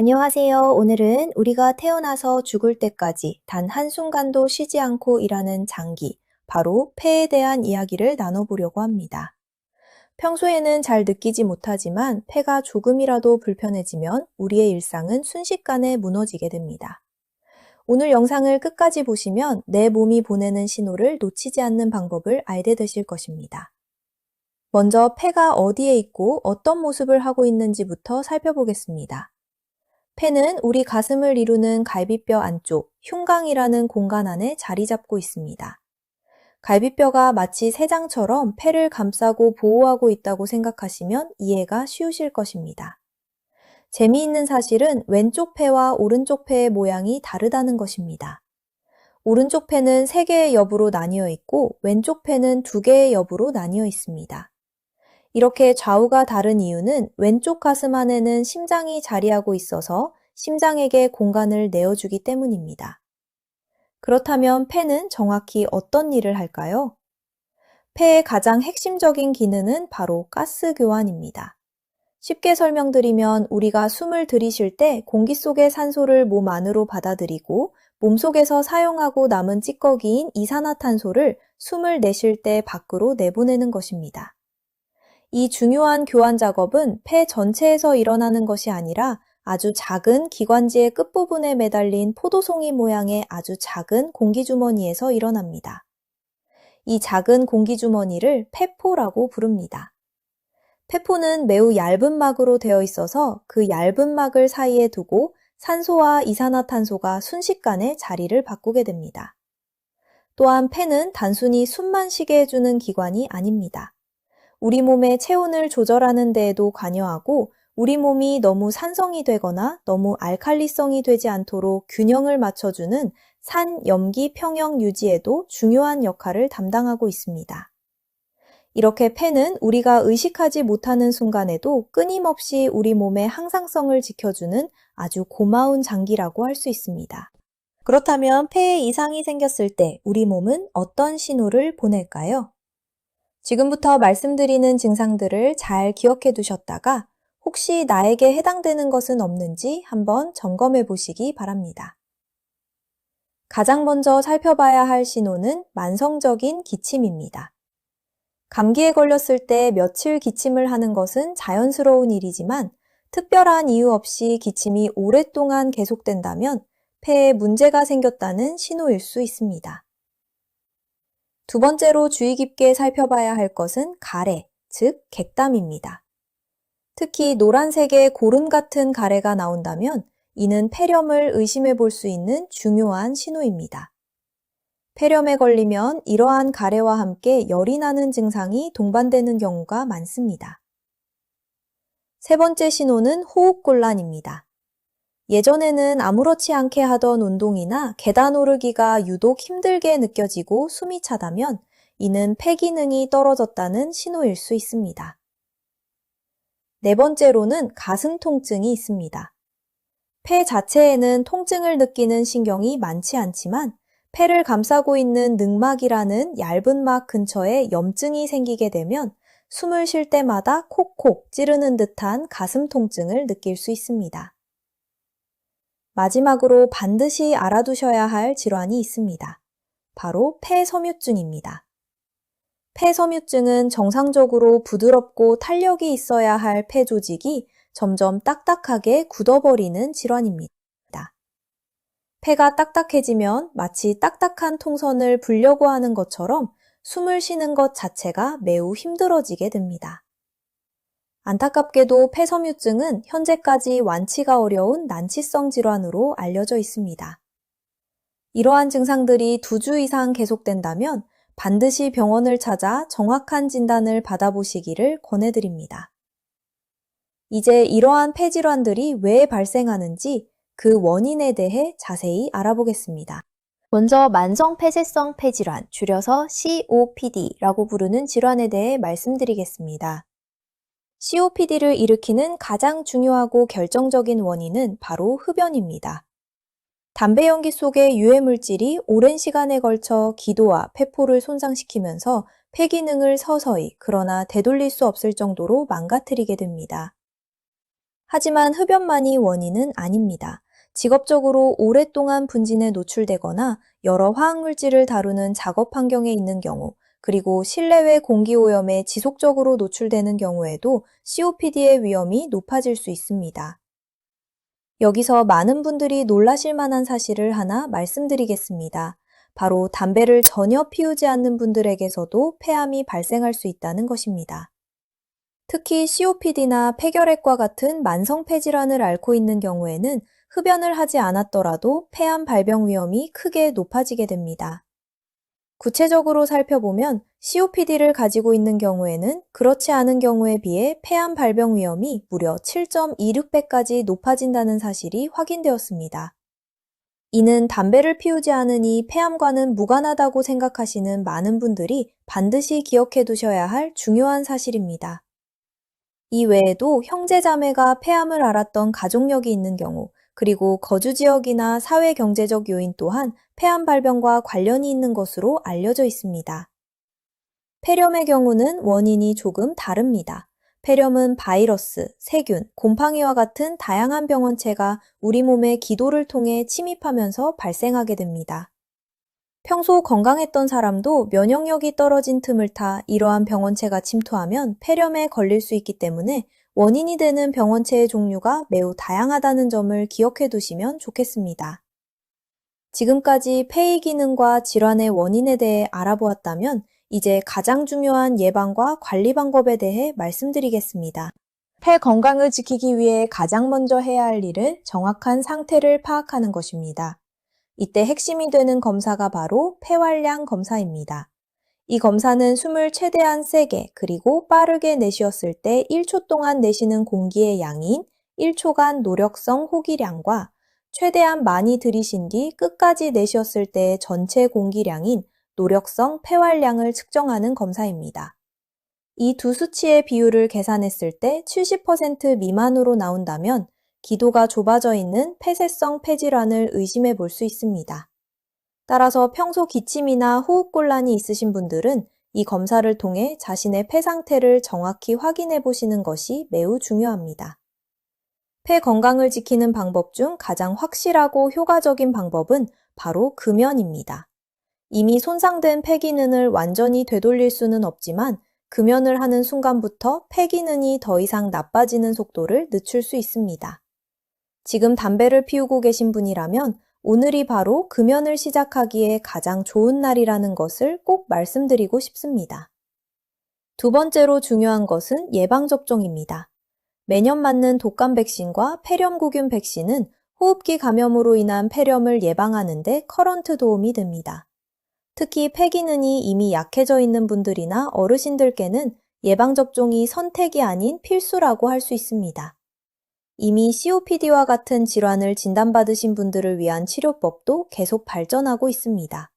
안녕하세요. 오늘은 우리가 태어나서 죽을 때까지 단 한순간도 쉬지 않고 일하는 장기, 바로 폐에 대한 이야기를 나눠보려고 합니다. 평소에는 잘 느끼지 못하지만 폐가 조금이라도 불편해지면 우리의 일상은 순식간에 무너지게 됩니다. 오늘 영상을 끝까지 보시면 내 몸이 보내는 신호를 놓치지 않는 방법을 알게 되실 것입니다. 먼저 폐가 어디에 있고 어떤 모습을 하고 있는지부터 살펴보겠습니다. 폐는 우리 가슴을 이루는 갈비뼈 안쪽, 흉곽이라는 공간 안에 자리 잡고 있습니다. 갈비뼈가 마치 새장처럼 폐를 감싸고 보호하고 있다고 생각하시면 이해가 쉬우실 것입니다. 재미있는 사실은 왼쪽 폐와 오른쪽 폐의 모양이 다르다는 것입니다. 오른쪽 폐는 3개의 엽으로 나뉘어 있고 왼쪽 폐는 2개의 엽으로 나뉘어 있습니다. 이렇게 좌우가 다른 이유는 왼쪽 가슴 안에는 심장이 자리하고 있어서 심장에게 공간을 내어주기 때문입니다. 그렇다면 폐는 정확히 어떤 일을 할까요? 폐의 가장 핵심적인 기능은 바로 가스 교환입니다. 쉽게 설명드리면 우리가 숨을 들이쉴 때 공기 속의 산소를 몸 안으로 받아들이고 몸속에서 사용하고 남은 찌꺼기인 이산화탄소를 숨을 내쉴 때 밖으로 내보내는 것입니다. 이 중요한 교환 작업은 폐 전체에서 일어나는 것이 아니라 아주 작은 기관지의 끝부분에 매달린 포도송이 모양의 아주 작은 공기주머니에서 일어납니다. 이 작은 공기주머니를 폐포라고 부릅니다. 폐포는 매우 얇은 막으로 되어 있어서 그 얇은 막을 사이에 두고 산소와 이산화탄소가 순식간에 자리를 바꾸게 됩니다. 또한 폐는 단순히 숨만 쉬게 해주는 기관이 아닙니다. 우리 몸의 체온을 조절하는 데에도 관여하고 우리 몸이 너무 산성이 되거나 너무 알칼리성이 되지 않도록 균형을 맞춰주는 산, 염기, 평형 유지에도 중요한 역할을 담당하고 있습니다. 이렇게 폐는 우리가 의식하지 못하는 순간에도 끊임없이 우리 몸의 항상성을 지켜주는 아주 고마운 장기라고 할 수 있습니다. 그렇다면 폐에 이상이 생겼을 때 우리 몸은 어떤 신호를 보낼까요? 지금부터 말씀드리는 증상들을 잘 기억해 두셨다가 혹시 나에게 해당되는 것은 없는지 한번 점검해 보시기 바랍니다. 가장 먼저 살펴봐야 할 신호는 만성적인 기침입니다. 감기에 걸렸을 때 며칠 기침을 하는 것은 자연스러운 일이지만 특별한 이유 없이 기침이 오랫동안 계속된다면 폐에 문제가 생겼다는 신호일 수 있습니다. 두 번째로 주의 깊게 살펴봐야 할 것은 가래, 즉 객담입니다. 특히 노란색의 고름 같은 가래가 나온다면 이는 폐렴을 의심해 볼 수 있는 중요한 신호입니다. 폐렴에 걸리면 이러한 가래와 함께 열이 나는 증상이 동반되는 경우가 많습니다. 세 번째 신호는 호흡곤란입니다. 예전에는 아무렇지 않게 하던 운동이나 계단 오르기가 유독 힘들게 느껴지고 숨이 차다면 이는 폐 기능이 떨어졌다는 신호일 수 있습니다. 네 번째로는 가슴 통증이 있습니다. 폐 자체에는 통증을 느끼는 신경이 많지 않지만 폐를 감싸고 있는 늑막이라는 얇은 막 근처에 염증이 생기게 되면 숨을 쉴 때마다 콕콕 찌르는 듯한 가슴 통증을 느낄 수 있습니다. 마지막으로 반드시 알아두셔야 할 질환이 있습니다. 바로 폐섬유증입니다. 폐섬유증은 정상적으로 부드럽고 탄력이 있어야 할 폐 조직이 점점 딱딱하게 굳어버리는 질환입니다. 폐가 딱딱해지면 마치 딱딱한 통선을 불려고 하는 것처럼 숨을 쉬는 것 자체가 매우 힘들어지게 됩니다. 안타깝게도 폐섬유증은 현재까지 완치가 어려운 난치성 질환으로 알려져 있습니다. 이러한 증상들이 2주 이상 계속된다면 반드시 병원을 찾아 정확한 진단을 받아보시기를 권해드립니다. 이제 이러한 폐질환들이 왜 발생하는지 그 원인에 대해 자세히 알아보겠습니다. 먼저 만성폐쇄성 폐질환, 줄여서 COPD라고 부르는 질환에 대해 말씀드리겠습니다. COPD를 일으키는 가장 중요하고 결정적인 원인은 바로 흡연입니다. 담배 연기 속의 유해물질이 오랜 시간에 걸쳐 기도와 폐포를 손상시키면서 폐 기능을 서서히 그러나 되돌릴 수 없을 정도로 망가뜨리게 됩니다. 하지만 흡연만이 원인은 아닙니다. 직업적으로 오랫동안 분진에 노출되거나 여러 화학물질을 다루는 작업 환경에 있는 경우, 그리고 실내외 공기오염에 지속적으로 노출되는 경우에도 COPD의 위험이 높아질 수 있습니다. 여기서 많은 분들이 놀라실 만한 사실을 하나 말씀드리겠습니다. 바로 담배를 전혀 피우지 않는 분들에게서도 폐암이 발생할 수 있다는 것입니다. 특히 COPD나 폐결핵과 같은 만성 폐질환을 앓고 있는 경우에는 흡연을 하지 않았더라도 폐암 발병 위험이 크게 높아지게 됩니다. 구체적으로 살펴보면 COPD를 가지고 있는 경우에는 그렇지 않은 경우에 비해 폐암 발병 위험이 무려 7.26배까지 높아진다는 사실이 확인되었습니다. 이는 담배를 피우지 않으니 폐암과는 무관하다고 생각하시는 많은 분들이 반드시 기억해 두셔야 할 중요한 사실입니다. 이 외에도 형제자매가 폐암을 앓았던 가족력이 있는 경우, 그리고 거주 지역이나 사회 경제적 요인 또한 폐암 발병과 관련이 있는 것으로 알려져 있습니다. 폐렴의 경우는 원인이 조금 다릅니다. 폐렴은 바이러스, 세균, 곰팡이와 같은 다양한 병원체가 우리 몸의 기도를 통해 침입하면서 발생하게 됩니다. 평소 건강했던 사람도 면역력이 떨어진 틈을 타 이러한 병원체가 침투하면 폐렴에 걸릴 수 있기 때문에 원인이 되는 병원체의 종류가 매우 다양하다는 점을 기억해 두시면 좋겠습니다. 지금까지 폐의 기능과 질환의 원인에 대해 알아보았다면 이제 가장 중요한 예방과 관리 방법에 대해 말씀드리겠습니다. 폐 건강을 지키기 위해 가장 먼저 해야 할 일은 정확한 상태를 파악하는 것입니다. 이때 핵심이 되는 검사가 바로 폐활량 검사입니다. 이 검사는 숨을 최대한 세게 그리고 빠르게 내쉬었을 때 1초 동안 내쉬는 공기의 양인 1초간 노력성 호기량과 최대한 많이 들이신 뒤 끝까지 내쉬었을 때의 전체 공기량인 노력성 폐활량을 측정하는 검사입니다. 이 두 수치의 비율을 계산했을 때 70% 미만으로 나온다면 기도가 좁아져 있는 폐쇄성 폐질환을 의심해 볼 수 있습니다. 따라서 평소 기침이나 호흡곤란이 있으신 분들은 이 검사를 통해 자신의 폐 상태를 정확히 확인해 보시는 것이 매우 중요합니다. 폐 건강을 지키는 방법 중 가장 확실하고 효과적인 방법은 바로 금연입니다. 이미 손상된 폐 기능을 완전히 되돌릴 수는 없지만 금연을 하는 순간부터 폐 기능이 더 이상 나빠지는 속도를 늦출 수 있습니다. 지금 담배를 피우고 계신 분이라면 오늘이 바로 금연을 시작하기에 가장 좋은 날이라는 것을 꼭 말씀드리고 싶습니다. 두 번째로 중요한 것은 예방접종입니다. 매년 맞는 독감 백신과 폐렴구균 백신은 호흡기 감염으로 인한 폐렴을 예방하는 데 커런트 도움이 됩니다. 특히 폐 기능이 이미 약해져 있는 분들이나 어르신들께는 예방접종이 선택이 아닌 필수라고 할 수 있습니다. 이미 COPD와 같은 질환을 진단받으신 분들을 위한 치료법도 계속 발전하고 있습니다.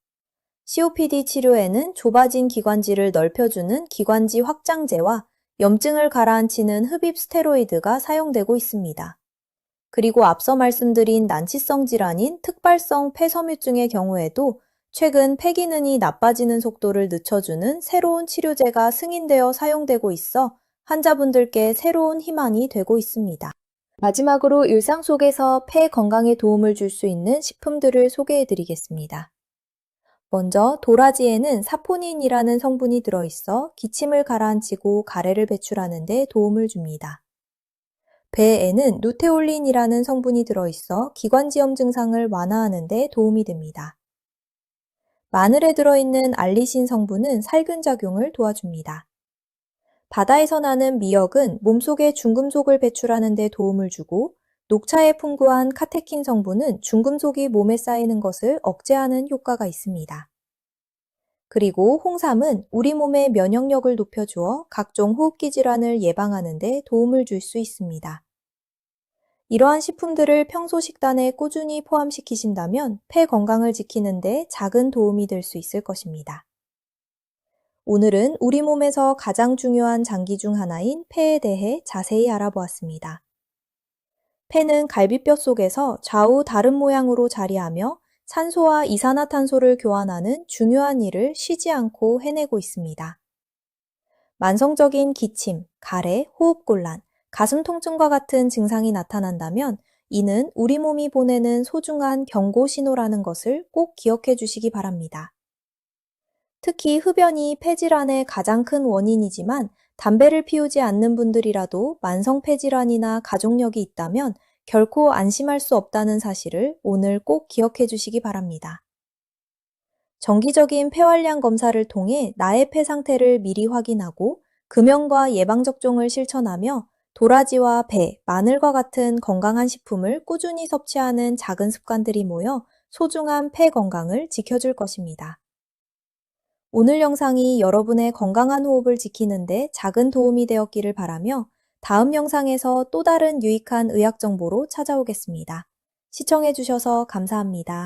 COPD 치료에는 좁아진 기관지를 넓혀주는 기관지 확장제와 염증을 가라앉히는 흡입 스테로이드가 사용되고 있습니다. 그리고 앞서 말씀드린 난치성 질환인 특발성 폐섬유증의 경우에도 최근 폐 기능이 나빠지는 속도를 늦춰주는 새로운 치료제가 승인되어 사용되고 있어 환자분들께 새로운 희망이 되고 있습니다. 마지막으로 일상 속에서 폐 건강에 도움을 줄 수 있는 식품들을 소개해 드리겠습니다. 먼저 도라지에는 사포닌이라는 성분이 들어있어 기침을 가라앉히고 가래를 배출하는 데 도움을 줍니다. 배에는 루테올린이라는 성분이 들어있어 기관지염 증상을 완화하는 데 도움이 됩니다. 마늘에 들어있는 알리신 성분은 살균 작용을 도와줍니다. 바다에서 나는 미역은 몸속에 중금속을 배출하는 데 도움을 주고 녹차에 풍부한 카테킨 성분은 중금속이 몸에 쌓이는 것을 억제하는 효과가 있습니다. 그리고 홍삼은 우리 몸의 면역력을 높여주어 각종 호흡기 질환을 예방하는 데 도움을 줄 수 있습니다. 이러한 식품들을 평소 식단에 꾸준히 포함시키신다면 폐 건강을 지키는 데 작은 도움이 될 수 있을 것입니다. 오늘은 우리 몸에서 가장 중요한 장기 중 하나인 폐에 대해 자세히 알아보았습니다. 폐는 갈비뼈 속에서 좌우 다른 모양으로 자리하며 산소와 이산화탄소를 교환하는 중요한 일을 쉬지 않고 해내고 있습니다. 만성적인 기침, 가래, 호흡곤란, 가슴 통증과 같은 증상이 나타난다면 이는 우리 몸이 보내는 소중한 경고 신호라는 것을 꼭 기억해 주시기 바랍니다. 특히 흡연이 폐질환의 가장 큰 원인이지만 담배를 피우지 않는 분들이라도 만성 폐질환이나 가족력이 있다면 결코 안심할 수 없다는 사실을 오늘 꼭 기억해 주시기 바랍니다. 정기적인 폐활량 검사를 통해 나의 폐 상태를 미리 확인하고 금연과 예방접종을 실천하며 도라지와 배, 마늘과 같은 건강한 식품을 꾸준히 섭취하는 작은 습관들이 모여 소중한 폐 건강을 지켜줄 것입니다. 오늘 영상이 여러분의 건강한 호흡을 지키는데 작은 도움이 되었기를 바라며 다음 영상에서 또 다른 유익한 의학 정보로 찾아오겠습니다. 시청해주셔서 감사합니다.